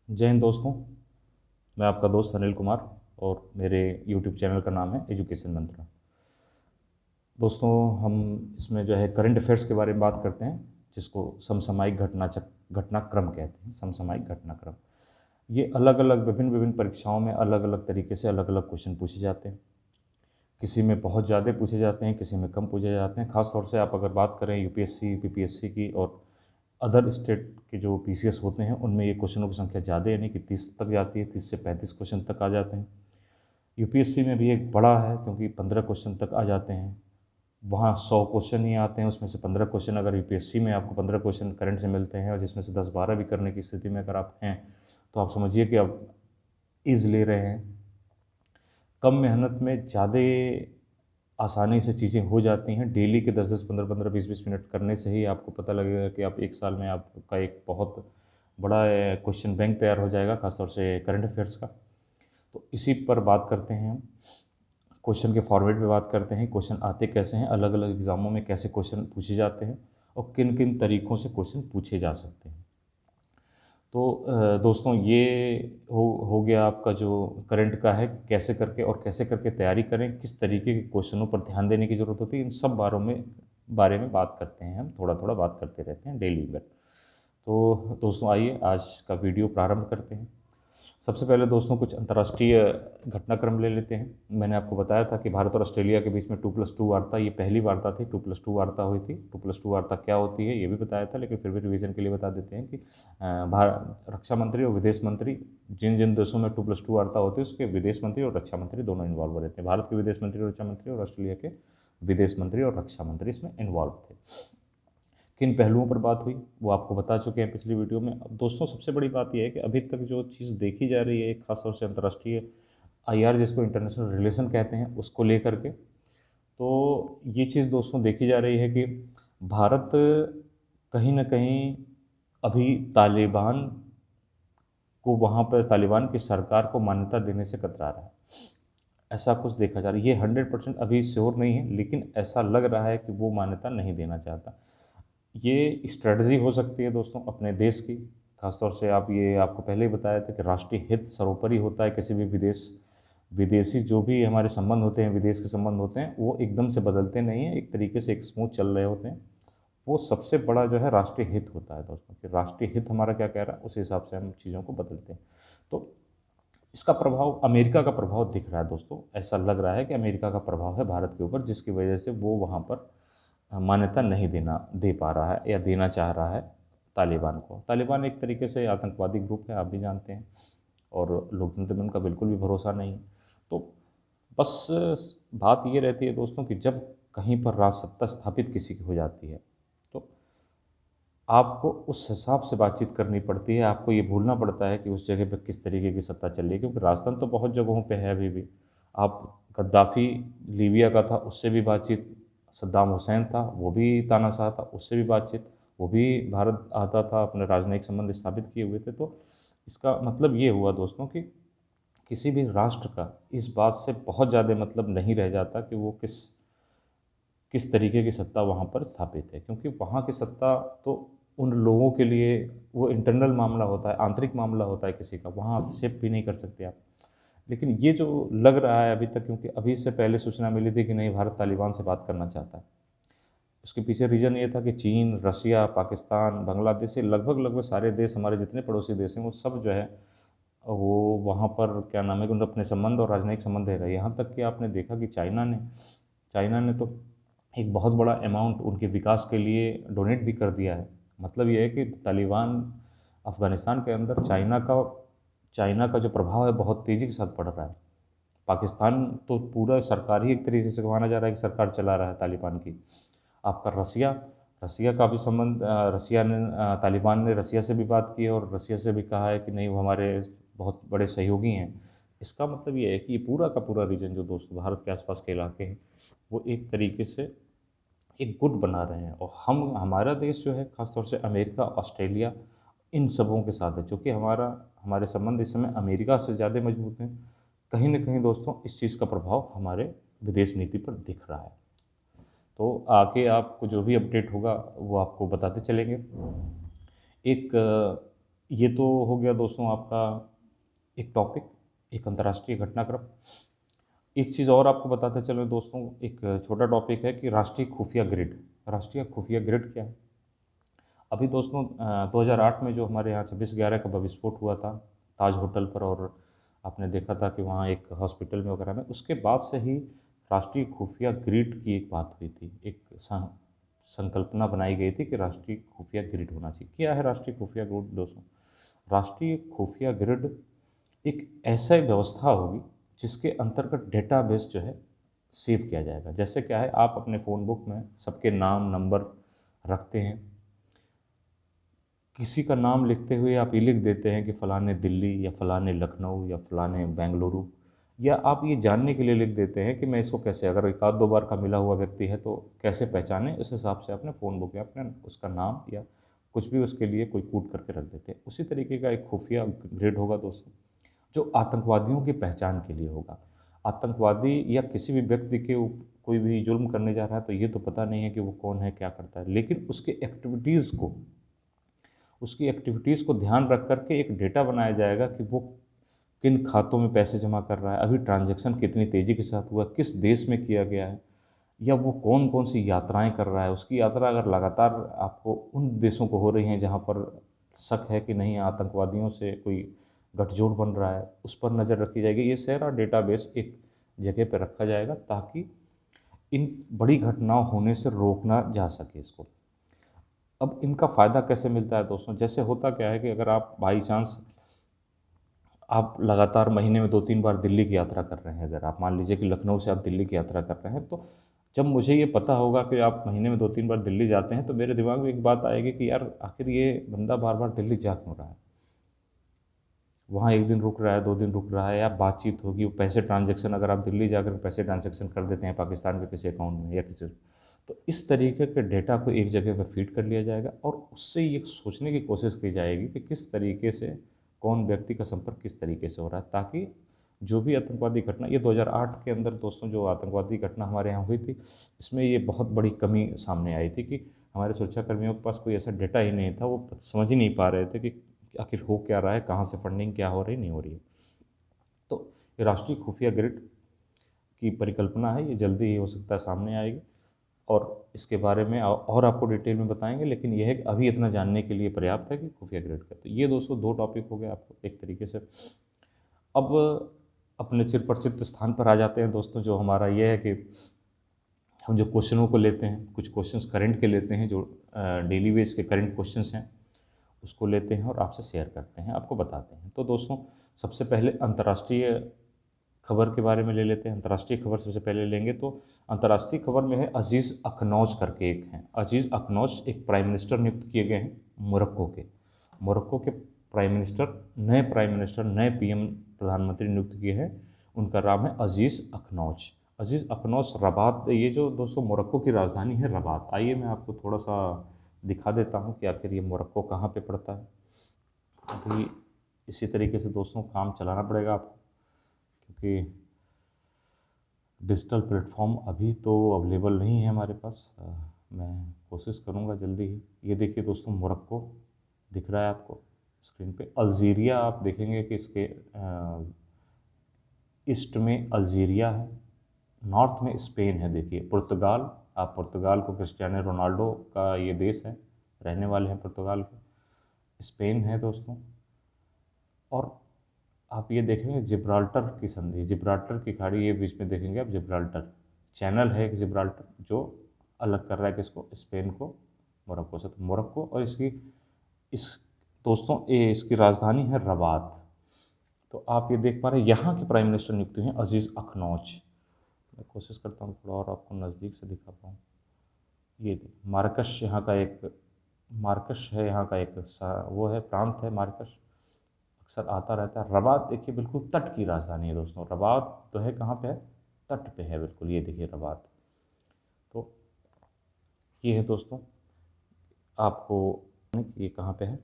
जय हिंद दोस्तों। मैं आपका दोस्त अनिल कुमार और मेरे यूट्यूब चैनल का नाम है एजुकेशन मंत्रा। दोस्तों, हम इसमें जो है करंट अफेयर्स के बारे में बात करते हैं, जिसको समसामयिक घटनाक्रम कहते हैं। समसामयिक घटनाक्रम ये अलग अलग विभिन्न विभिन्न परीक्षाओं में अलग अलग तरीके से अलग अलग क्वेश्चन पूछे जाते हैं। किसी में बहुत ज़्यादा पूछे जाते हैं, किसी में कम पूछे जाते हैं। ख़ास तौर से आप अगर बात करें यूपीएससी पीपीएससी की और अदर स्टेट के जो पीसीएस होते हैं, उनमें ये क्वेश्चनों की संख्या ज़्यादा यानी कि 30 तक जाती है। 30 से 35 क्वेश्चन तक आ जाते हैं। यूपीएससी में भी एक बड़ा है, क्योंकि 15 क्वेश्चन तक आ जाते हैं। वहाँ 100 क्वेश्चन ही आते हैं, उसमें से 15 क्वेश्चन अगर यूपीएससी में आपको 15 क्वेश्चन करंट से मिलते हैं और जिसमें से 10-12 भी करने की स्थिति में अगर आप हैं, तो आप समझिए कि आप ईज़ ले रहे हैं। कम मेहनत में ज़्यादा आसानी से चीज़ें हो जाती हैं। डेली के 10-10, 15-15, 20-20 मिनट करने से ही आपको पता लगेगा कि आप एक साल में आपका एक बहुत बड़ा क्वेश्चन बैंक तैयार हो जाएगा, खासतौर से करंट अफेयर्स का। तो इसी पर बात करते हैं हम। क्वेश्चन के फॉर्मेट पे बात करते हैं, क्वेश्चन आते कैसे हैं, अलग अलग एग्ज़ामों में कैसे क्वेश्चन पूछे जाते हैं और किन किन तरीक़ों से क्वेश्चन पूछे जा सकते हैं। तो दोस्तों, ये हो गया आपका जो करंट का है, कैसे करके तैयारी करें, किस तरीके के क्वेश्चनों पर ध्यान देने की ज़रूरत होती है, इन सब बारे में बात करते हैं। हम थोड़ा-थोड़ा बात करते रहते हैं डेली में। तो दोस्तों, आइए आज का वीडियो प्रारंभ करते हैं। सबसे पहले दोस्तों, कुछ अंतर्राष्ट्रीय घटनाक्रम ले लेते हैं। मैंने आपको बताया था कि भारत और ऑस्ट्रेलिया के बीच में 2+2 वार्ता, ये पहली वार्ता थी। 2+2 वार्ता हुई थी। 2+2 वार्ता क्या होती है ये भी बताया था, लेकिन फिर भी रिवीजन के लिए बता देते हैं कि रक्षा मंत्री और विदेश मंत्री, जिन जिन देशों में 2+2 वार्ता होती है, उसके विदेश मंत्री और रक्षा मंत्री दोनों इन्वॉल्व रहते हैं। भारत के विदेश मंत्री और रक्षा मंत्री और ऑस्ट्रेलिया के विदेश मंत्री और रक्षा मंत्री इसमें इन्वॉल्व थे। किन पहलुओं पर बात हुई वो आपको बता चुके हैं पिछली वीडियो में। अब दोस्तों, सबसे बड़ी बात यह है कि अभी तक जो चीज़ देखी जा रही है, खासतौर से अंतर्राष्ट्रीय आईआर, जिसको इंटरनेशनल रिलेशन कहते हैं, उसको लेकर के, तो ये चीज़ दोस्तों देखी जा रही है कि भारत कहीं न कहीं अभी तालिबान की सरकार को मान्यता देने से कतरा रहा है। ऐसा कुछ देखा जा रहा है। ये 100% अभी श्योर नहीं है, लेकिन ऐसा लग रहा है कि वो मान्यता नहीं देना चाहता। ये स्ट्रैटेजी हो सकती है दोस्तों अपने देश की। खासतौर से आपको पहले ही बताया था कि राष्ट्रीय हित सर्वोपरि होता है। किसी भी विदेशी जो भी हमारे संबंध होते हैं, विदेश के संबंध होते हैं, वो एकदम से बदलते नहीं हैं। एक तरीके से एक स्मूथ चल रहे होते हैं। वो सबसे बड़ा जो है राष्ट्रीय हित होता है दोस्तों, कि राष्ट्रीय हित हमारा क्या कह रहा है, उस हिसाब से हम चीज़ों को बदलते हैं। तो इसका प्रभाव, अमेरिका का प्रभाव दिख रहा है दोस्तों। ऐसा लग रहा है कि अमेरिका का प्रभाव है भारत के ऊपर, जिसकी वजह से वो वहाँ पर मान्यता नहीं दे पा रहा है या देना चाह रहा है तालिबान को। तालिबान एक तरीके से आतंकवादी ग्रुप है, आप भी जानते हैं, और लोकतंत्र में उनका बिल्कुल भी भरोसा नहीं है। तो बस बात ये रहती है दोस्तों कि जब कहीं पर राज सत्ता स्थापित किसी की हो जाती है, तो आपको उस हिसाब से बातचीत करनी पड़ती है। आपको ये भूलना पड़ता है कि उस जगह पे किस तरीके की सत्ता चल रही है, क्योंकि राजतंत्र तो बहुत जगहों पे है अभी भी। आप गद्दाफ़ी लीबिया का था, उससे भी बातचीत। सद्दाम हुसैन था, वो भी तानाशाह था, उससे भी बातचीत। वो भी भारत आता था, अपने राजनयिक संबंध स्थापित किए हुए थे। तो इसका मतलब ये हुआ दोस्तों कि किसी भी राष्ट्र का इस बात से बहुत ज़्यादा मतलब नहीं रह जाता कि वो किस किस तरीके की सत्ता वहाँ पर स्थापित है, क्योंकि वहाँ की सत्ता तो उन लोगों के लिए वो इंटरनल मामला होता है, आंतरिक मामला होता है किसी का, वहाँ हस्तक्षेप भी नहीं कर सकते आप। लेकिन ये जो लग रहा है अभी तक, क्योंकि अभी से पहले सूचना मिली थी कि नहीं, भारत तालिबान से बात करना चाहता है। उसके पीछे रीज़न ये था कि चीन, रसिया, पाकिस्तान, बांग्लादेश, ये लगभग सारे देश, हमारे जितने पड़ोसी देश हैं, वो सब जो है वो वहाँ पर क्या नाम है कि उन्हें अपने संबंध और राजनयिक संबंध है। यहाँ तक कि आपने देखा कि चाइना ने तो एक बहुत बड़ा अमाउंट उनके विकास के लिए डोनेट भी कर दिया है। मतलब ये है कि तालिबान अफ़गानिस्तान के अंदर चाइना का जो प्रभाव है बहुत तेज़ी के साथ बढ़ रहा है। पाकिस्तान तो पूरा सरकार ही एक तरीके से माना जा रहा है कि सरकार चला रहा है तालिबान की। आपका रसिया रसिया का भी संबंध, तालिबान ने रसिया से भी बात की है और रसिया से भी कहा है कि नहीं, वो हमारे बहुत बड़े सहयोगी हैं। इसका मतलब ये है कि ये पूरा का पूरा रीजन जो दोस्तों भारत के आसपास के इलाके हैं, वो एक तरीके से एक गुट बना रहे हैं। और हमारा देश जो है, ख़ासतौर से अमेरिका, ऑस्ट्रेलिया, इन सबों के साथ है। चूँकि हमारे संबंध इस समय अमेरिका से ज़्यादा मजबूत हैं। कहीं न कहीं दोस्तों इस चीज़ का प्रभाव हमारे विदेश नीति पर दिख रहा है। तो आगे आपको जो भी अपडेट होगा वो आपको बताते चलेंगे। एक ये तो हो गया दोस्तों आपका एक टॉपिक, एक अंतर्राष्ट्रीय घटनाक्रम। एक चीज़ और आपको बताते चलें दोस्तों, एक छोटा टॉपिक है कि राष्ट्रीय खुफिया ग्रिड। राष्ट्रीय खुफिया ग्रिड क्या है? अभी दोस्तों 2008 में जो हमारे यहाँ 26/11 का विस्फोट हुआ था ताज होटल पर, और आपने देखा था कि वहाँ एक हॉस्पिटल में वगैरह में, उसके बाद से ही राष्ट्रीय खुफिया ग्रिड की एक बात हुई थी। एक संकल्पना बनाई गई थी कि राष्ट्रीय खुफिया ग्रिड होना चाहिए। क्या है राष्ट्रीय खुफिया ग्रिड दोस्तों? राष्ट्रीय खुफिया ग्रिड एक ऐसा व्यवस्था होगी जिसके अंतर्गत डेटाबेस जो है सेव किया जाएगा। जैसे क्या है, आप अपने फ़ोन बुक में सबके नाम नंबर रखते हैं, किसी का नाम लिखते हुए आप ये लिख देते हैं कि फ़लाने दिल्ली या फ़लाने लखनऊ या फ़लाने बेंगलुरु, या आप ये जानने के लिए लिख देते हैं कि मैं इसको कैसे, अगर एक आध दो बार का मिला हुआ व्यक्ति है तो कैसे पहचानें, इस हिसाब से अपने फ़ोन बुक में अपने उसका नाम या कुछ भी उसके लिए कोई कूट करके रख देते हैं। उसी तरीके का एक खुफिया ग्रिड होगा दोस्तों, जो आतंकवादियों की पहचान के लिए होगा। आतंकवादी या किसी भी व्यक्ति के कोई भी जुल्म करने जा रहा है तो ये तो पता नहीं है कि वो कौन है, क्या करता है, लेकिन उसकी एक्टिविटीज़ को ध्यान रख कर के एक डेटा बनाया जाएगा कि वो किन खातों में पैसे जमा कर रहा है, अभी ट्रांजैक्शन कितनी तेज़ी के साथ हुआ, किस देश में किया गया है, या वो कौन कौन सी यात्राएं कर रहा है। उसकी यात्रा अगर लगातार आपको उन देशों को हो रही हैं जहाँ पर शक है कि नहीं आतंकवादियों से कोई गठजोड़ बन रहा है, उस पर नज़र रखी जाएगी। ये सारा डेटाबेस एक जगह पर रखा जाएगा ताकि इन बड़ी घटनाओं होने से रोकना जा सके इसको। अब इनका फ़ायदा कैसे मिलता है दोस्तों? जैसे होता क्या है कि अगर आप बाई चांस आप लगातार महीने में 2-3 बार दिल्ली की यात्रा कर रहे हैं, अगर आप मान लीजिए कि लखनऊ से आप दिल्ली की यात्रा कर रहे हैं, तो जब मुझे ये पता होगा कि आप महीने में 2-3 बार दिल्ली जाते हैं, तो मेरे दिमाग में एक बात आएगी कि यार आखिर ये बंदा बार-बार दिल्ली जा क्यों रहा है? वहाँ 1 दिन रुक रहा है, 2 दिन रुक रहा है, या बातचीत होगी, पैसे ट्रांज़ैक्शन, अगर आप दिल्ली जाकर पैसे ट्रांज़ैक्शन कर देते हैं पाकिस्तान के किसी अकाउंट में या किसी, तो इस तरीके के डेटा को एक जगह पे फ़ीड कर लिया जाएगा और उससे ये सोचने की कोशिश की जाएगी कि किस तरीके से कौन व्यक्ति का संपर्क किस तरीके से हो रहा है, ताकि जो भी आतंकवादी घटना, ये 2008 के अंदर दोस्तों जो आतंकवादी घटना हमारे यहाँ हुई थी, इसमें ये बहुत बड़ी कमी सामने आई थी कि हमारे सुरक्षाकर्मियों के पास कोई ऐसा डेटा ही नहीं था, वो समझ ही नहीं पा रहे थे कि आखिर हो क्या रहा है, कहाँ से फंडिंग क्या हो रही नहीं हो रही है। तो ये राष्ट्रीय खुफिया ग्रिड की परिकल्पना है, ये जल्दी ही हो सकता है सामने आएगी और इसके बारे में और आपको डिटेल में बताएंगे, लेकिन यह है कि अभी इतना जानने के लिए पर्याप्त है कि खुफिया ग्रिड का। तो ये दोस्तों 2 टॉपिक हो गए आपको एक तरीके से। अब अपने चिरपरिचित स्थान पर आ जाते हैं दोस्तों, जो हमारा ये है कि हम जो क्वेश्चनों को लेते हैं, कुछ क्वेश्चंस करंट के लेते हैं, जो डेली बेस के करंट क्वेश्चंस हैं उसको लेते हैं और आपसे शेयर करते हैं, आपको बताते हैं। तो दोस्तों सबसे पहले अंतर्राष्ट्रीय खबर के बारे में ले लेते हैं। अंतर्राष्ट्रीय खबर सबसे पहले लेंगे तो अंतर्राष्ट्रीय खबर में है अजीज़ अखनौज करके एक हैं। अजीज़ अखनौज एक प्राइम मिनिस्टर नियुक्त किए गए हैं मोरक्को के। मोरक्को के प्राइम मिनिस्टर, नए पीएम प्रधानमंत्री नियुक्त किए हैं। उनका नाम है अजीज़ अखनौज। अजीज़ अखनौज रबात, ये जो दोस्तों मोरक्को की राजधानी है रबात। आइए मैं आपको थोड़ा सा दिखा देता हूँ कि आखिर ये मोरक्को कहाँ पे पड़ता है। अभी इसी तरीके से दोस्तों काम चलाना पड़ेगा आपको, क्योंकि डिजिटल प्लेटफॉर्म अभी तो अवेलेबल नहीं है हमारे पास। मैं कोशिश करूँगा जल्दी ही। ये देखिए दोस्तों मोरक्को दिख रहा है आपको स्क्रीन पे। अल्जीरिया आप देखेंगे कि इसके ईस्ट में अल्जीरिया है, नॉर्थ में स्पेन है। देखिए पुर्तगाल, आप पुर्तगाल को क्रिस्टियानो रोनाल्डो का ये देश है, रहने वाले हैं पुर्तगाल के। स्पेन है दोस्तों। और आप ये देखेंगे जिब्राल्टर की संधि, जिब्राल्टर की खाड़ी, ये बीच में देखेंगे आप जिब्राल्टर चैनल है एक, जिब्राल्टर जो अलग कर रहा है किसको, स्पेन को मोरक्को से। तो मोरक्को और इसकी इस दोस्तों ये इसकी राजधानी है रबात। तो आप ये देख पा रहे हैं यहाँ के प्राइम मिनिस्टर नियुक्त हुए हैं अजीज़ अखनौज। मैं कोशिश करता हूँ थोड़ा और आपको नज़दीक से दिखा पाऊँ। ये मार्कश यहाँ का एक, मार्कश है यहाँ का एक वो है प्रांत है मार्कश, अक्सर आता रहता है। रबात देखिए बिल्कुल तट की राजधानी है दोस्तों। रबात तो है कहाँ पे है, तट पे है बिल्कुल। ये देखिए रबात। तो ये है दोस्तों आपको ये कहाँ पे है।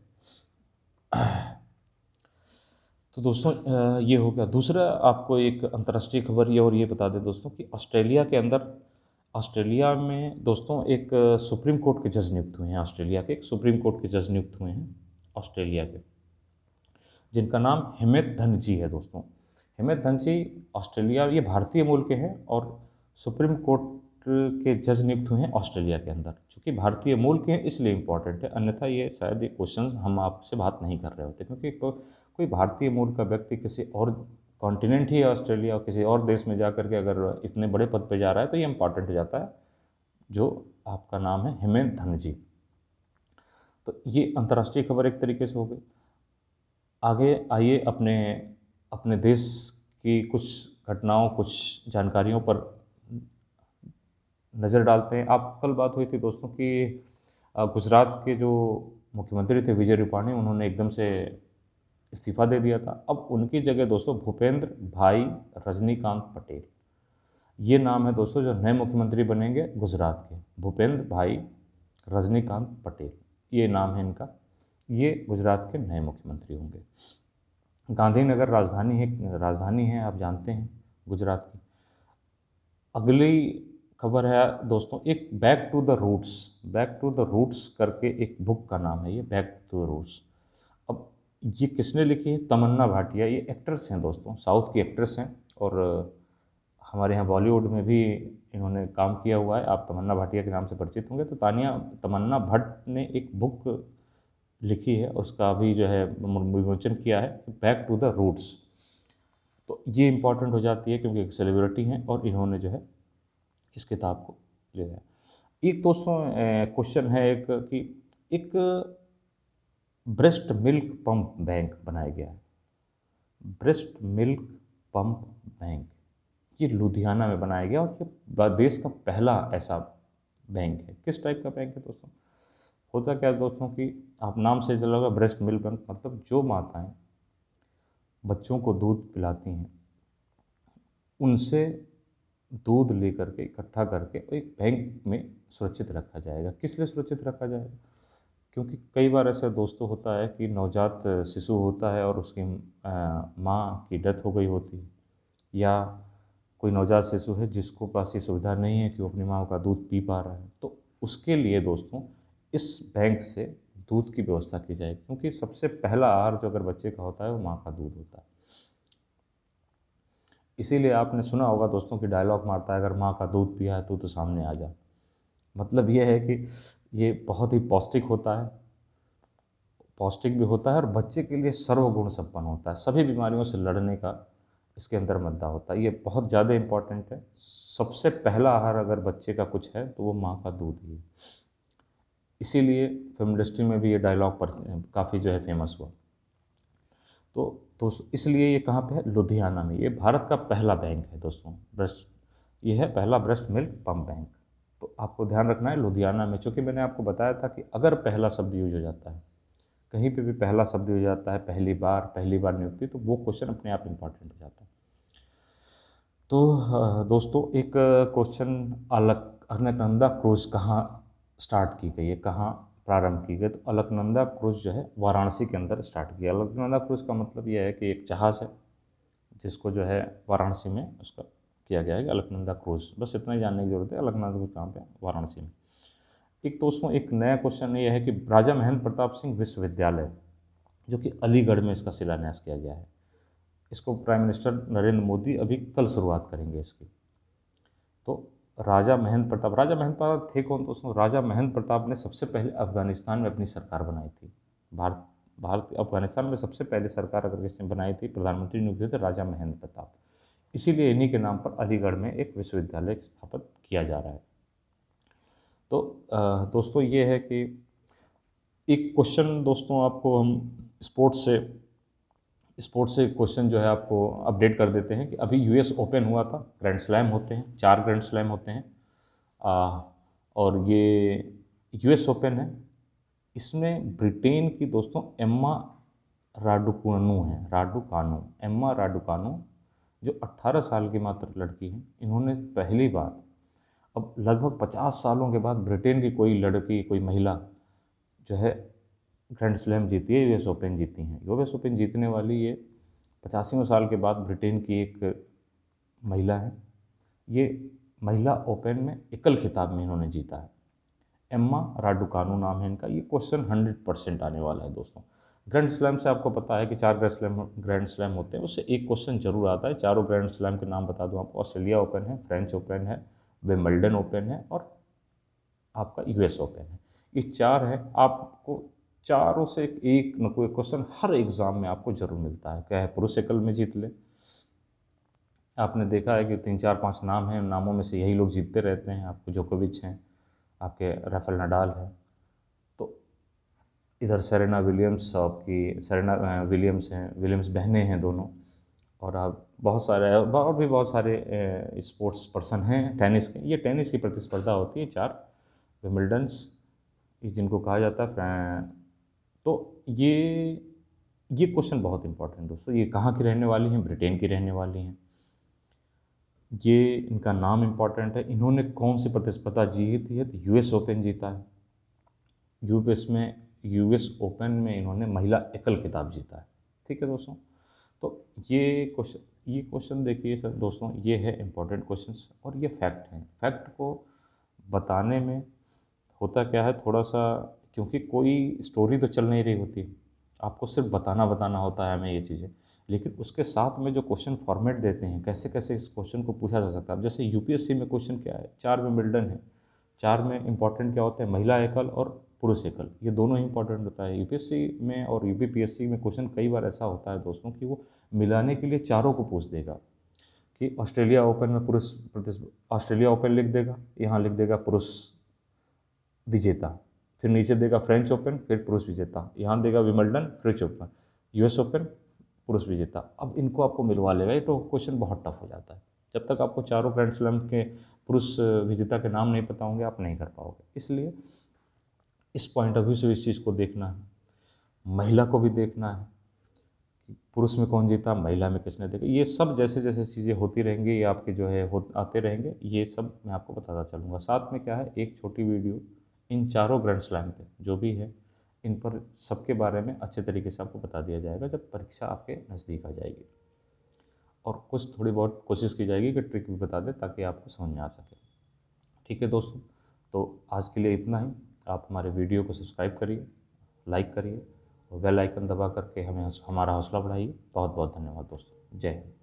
तो दोस्तों ये हो गया। दूसरा आपको एक अंतर्राष्ट्रीय खबर ये और ये बता दें दोस्तों कि ऑस्ट्रेलिया के अंदर, ऑस्ट्रेलिया में दोस्तों एक सुप्रीम कोर्ट के जज नियुक्त हुए हैं। ऑस्ट्रेलिया के एक सुप्रीम कोर्ट के जज नियुक्त हुए हैं ऑस्ट्रेलिया के। जिनका नाम हिमेत धनजी है दोस्तों। हिमेत धनजी ऑस्ट्रेलिया, ये भारतीय मूल के हैं और सुप्रीम कोर्ट के जज नियुक्त हुए हैं ऑस्ट्रेलिया के अंदर। चूँकि भारतीय मूल के हैं इसलिए इम्पोर्टेंट है, अन्यथा ये शायद ये क्वेश्चन हम आपसे बात नहीं कर रहे होते, क्योंकि कोई भारतीय मूल का व्यक्ति किसी और कॉन्टिनेंट ही है ऑस्ट्रेलिया और किसी और देश में जा कर के अगर इतने बड़े पद पे जा रहा है तो ये इम्पॉर्टेंट हो जाता है, जो आपका नाम है हिमेत धनजी। तो ये अंतर्राष्ट्रीय खबर एक तरीके से हो गई। आगे आइए अपने अपने देश की कुछ घटनाओं, कुछ जानकारियों पर नज़र डालते हैं। आप कल बात हुई थी दोस्तों कि गुजरात के जो मुख्यमंत्री थे विजय रूपाणी, उन्होंने एकदम से इस्तीफ़ा दे दिया था। अब उनकी जगह दोस्तों भूपेंद्र भाई रजनीकांत पटेल, ये नाम है दोस्तों जो नए मुख्यमंत्री बनेंगे गुजरात के। भूपेंद्र भाई रजनीकांत पटेल, ये नाम है इनका, ये गुजरात के नए मुख्यमंत्री होंगे। गांधीनगर राजधानी है आप जानते हैं गुजरात की। अगली खबर है दोस्तों एक बैक टू द रूट्स करके एक बुक का नाम है ये, बैक टू द रूट्स। अब ये किसने लिखी है? तमन्ना भाटिया। ये एक्ट्रेस हैं दोस्तों, साउथ की एक्ट्रेस हैं और हमारे यहाँ बॉलीवुड में भी इन्होंने काम किया हुआ है। आप तमन्ना भाटिया के नाम से परिचित होंगे। तो तमन्ना भट्ट ने एक बुक लिखी है, उसका अभी जो है विमोचन किया है, बैक टू द रूट्स। तो ये इम्पॉर्टेंट हो जाती है क्योंकि एक सेलिब्रिटी हैं और इन्होंने जो है इस किताब को लिया है। एक दोस्तों क्वेश्चन है एक कि एक ब्रेस्ट मिल्क पंप बैंक बनाया गया है। ब्रेस्ट मिल्क पंप बैंक, ये लुधियाना में बनाया गया और ये देश का पहला ऐसा बैंक है। किस टाइप का बैंक है दोस्तों? होता क्या है दोस्तों कि आप नाम से चला होगा ब्रेस्ट मिल्क बैंक, मतलब जो माताएं बच्चों को दूध पिलाती हैं उनसे दूध लेकर के इकट्ठा करके एक बैंक में सुरक्षित रखा जाएगा। किस लिए सुरक्षित रखा जाएगा? क्योंकि कई बार ऐसा दोस्तों होता है कि नवजात शिशु होता है और उसकी माँ की डेथ हो गई होती है, या कोई नवजात शिशु है जिसको पास ये सुविधा नहीं है कि वो अपनी माँ का दूध पी पा रहा है, तो उसके लिए दोस्तों इस बैंक से दूध की व्यवस्था की जाएगी। क्योंकि सबसे पहला आहार जो अगर बच्चे का होता है वो माँ का दूध होता है। इसीलिए आपने सुना होगा दोस्तों कि डायलॉग मारता है, अगर माँ का दूध पिया है तो सामने आ जा। मतलब ये है कि ये बहुत ही पौष्टिक होता है, पौष्टिक भी होता है और बच्चे के लिए सर्वगुण संपन्न होता है। सभी बीमारियों से लड़ने का इसके अंदर मद्दा होता है। ये बहुत ज़्यादा इम्पॉर्टेंट है। सबसे पहला आहार अगर बच्चे का कुछ है तो वो माँ का दूध ही है। इसीलिए फिल्म इंडस्ट्री में भी ये डायलॉग पर काफ़ी जो है फेमस हुआ। तो दोस्तों इसलिए ये कहाँ पे है? लुधियाना में। ये भारत का पहला बैंक है दोस्तों, ये है पहला ब्रेस्ट मिल्क पंप बैंक। तो आपको ध्यान रखना है लुधियाना में। चूँकि मैंने आपको बताया था कि अगर पहला शब्द यूज हो जाता है, कहीं पे भी पहला शब्द हो जाता है, पहली बार नियुक्ति, तो वो क्वेश्चन अपने आप इम्पॉर्टेंट हो जाता है। तो दोस्तों एक क्वेश्चन, अलकनंदा क्रूज कहाँ स्टार्ट की गई है, कहाँ प्रारंभ की गई? तो अलकनंदा क्रूज जो है वाराणसी के अंदर स्टार्ट किया। अलकनंदा क्रूज का मतलब यह है कि एक जहाज़ है जिसको जो है वाराणसी में उसका किया गया है कि अलकनंदा क्रूज। बस इतना ही जानने की जरूरत है। अलकनंदा क्रूज कहाँ पे? वाराणसी में। एक दोस्तों एक नया क्वेश्चन ये है कि राजा महेंद्र प्रताप सिंह विश्वविद्यालय, जो कि अलीगढ़ में इसका शिलान्यास किया गया है, इसको प्राइम मिनिस्टर नरेंद्र मोदी अभी कल शुरुआत करेंगे इसकी। तो राजा महेंद्र प्रताप थे कौन दोस्तों? राजा महेंद्र प्रताप ने सबसे पहले अफगानिस्तान में अपनी सरकार बनाई थी। भारत अफगानिस्तान में सबसे पहले सरकार अगर किसने बनाई थी, प्रधानमंत्री नियुक्त हुए थे राजा महेंद्र प्रताप। इसीलिए इन्हीं के नाम पर अलीगढ़ में एक विश्वविद्यालय स्थापित किया जा रहा है। तो दोस्तों ये है कि एक क्वेश्चन दोस्तों आपको हम स्पोर्ट्स से क्वेश्चन जो है आपको अपडेट कर देते हैं कि अभी यूएस ओपन हुआ था। ग्रैंड स्लैम होते हैं, 4 ग्रैंड स्लैम होते हैं और ये यूएस ओपन है। इसमें ब्रिटेन की दोस्तों एम्मा एम्मा राडुकानु जो 18 साल की मात्र लड़की हैं, इन्होंने पहली बार अब लगभग 50 सालों के बाद ब्रिटेन की कोई लड़की, कोई महिला जो है ग्रैंड स्लैम जीती है, यूएस ओपन जीती हैं। यूएस ओपन जीतने वाली ये 85वें साल के बाद ब्रिटेन की एक महिला है। ये महिला ओपन में एकल खिताब में इन्होंने जीता है। एम्मा राडुकानु नाम है इनका। ये क्वेश्चन 100% आने वाला है दोस्तों। ग्रैंड स्लैम से आपको पता है कि 4 ग्रैंड स्लैम होते हैं, उससे एक क्वेश्चन जरूर आता है। चारों ग्रैंड स्लैम के नाम बता दूं आपको, ऑस्ट्रेलिया ओपन है, फ्रेंच ओपन है, विंबलडन ओपन है और आपका यूएस ओपन है। ये 4 हैं। आपको चारों से एक न कोई क्वेश्चन हर एग्ज़ाम में आपको ज़रूर मिलता है, चाहे पुरुष एकल में जीत ले। आपने देखा है कि 3 4 5 नाम हैं, उन नामों में से यही लोग जीतते रहते हैं। आपके जोकोविच हैं, आपके राफेल नडाल है, तो इधर सेरेना विलियम्स, आपकी सेरेना विलियम्स हैं, विलियम्स बहनें हैं दोनों। और आप बहुत सारे और भी बहुत सारे स्पोर्ट्स पर्सन हैं टेनिस के। ये टेनिस की प्रतिस्पर्धा होती है, 4 विंबलडन्स जिनको कहा जाता है तो ये क्वेश्चन बहुत इंपॉर्टेंट दोस्तों। ये कहाँ की रहने वाली हैं? ब्रिटेन की रहने वाली हैं। ये इनका नाम इंपॉर्टेंट है। इन्होंने कौन सी प्रतिस्पर्धा जीती है? तो यूएस ओपन जीता है। यूएस ओपन में इन्होंने महिला एकल खिताब जीता है। ठीक है दोस्तों, तो ये क्वेश्चन देखिए सर दोस्तों, ये है इंपॉर्टेंट क्वेश्चंस और ये फैक्ट हैं। फैक्ट को बताने में होता क्या है थोड़ा सा, क्योंकि कोई स्टोरी तो चल नहीं रही होती, आपको सिर्फ बताना बताना होता है हमें ये चीज़ें, लेकिन उसके साथ में जो क्वेश्चन फॉर्मेट देते हैं, कैसे कैसे इस क्वेश्चन को पूछा जा सकता है। अब जैसे यूपीएससी में क्वेश्चन क्या है, 4 में मिल्टन है, 4 में इंपॉर्टेंट क्या होता है? महिला एकल और पुरुष एकल, ये दोनों ही इंपॉर्टेंट होता है यूपीएससी में। और यूपीपीएससी में क्वेश्चन कई बार ऐसा होता है दोस्तों कि वो मिलाने के लिए चारों को पूछ देगा कि ऑस्ट्रेलिया ओपन में ऑस्ट्रेलिया ओपन लिख देगा, यहाँ लिख देगा पुरुष विजेता, फिर नीचे देगा फ्रेंच ओपन, फिर पुरुष विजेता, यहाँ देगा Wimbledon French open, US open पुरुष विजेता। अब इनको आपको मिलवा लेगा, ये तो क्वेश्चन बहुत टफ हो जाता है। जब तक आपको चारों ग्रैंड स्लैम के पुरुष विजेता के नाम नहीं पता होंगे, आप नहीं कर पाओगे। इसलिए इस पॉइंट ऑफ व्यू से इस चीज़ को देखना है। महिला को भी देखना है कि पुरुष में कौन जीता, महिला में किसने देखा। ये सब जैसे जैसे चीज़ें होती रहेंगी, ये आपके जो है आते रहेंगे, ये सब मैं आपको बताता चलूँगा। साथ में क्या है, एक छोटी वीडियो इन चारों ग्रैंड स्लैम पे जो भी है, इन पर सबके बारे में अच्छे तरीके से आपको बता दिया जाएगा जब परीक्षा आपके नज़दीक आ जाएगी। और कुछ थोड़ी बहुत कोशिश की जाएगी कि ट्रिक भी बता दें ताकि आपको समझ में आ सके। ठीक है दोस्तों, तो आज के लिए इतना ही। आप हमारे वीडियो को सब्सक्राइब करिए, लाइक करिए और बेल आइकन दबा करके हमें हमारा हौसला बढ़ाइए। बहुत बहुत धन्यवाद दोस्तों। जय हिंद।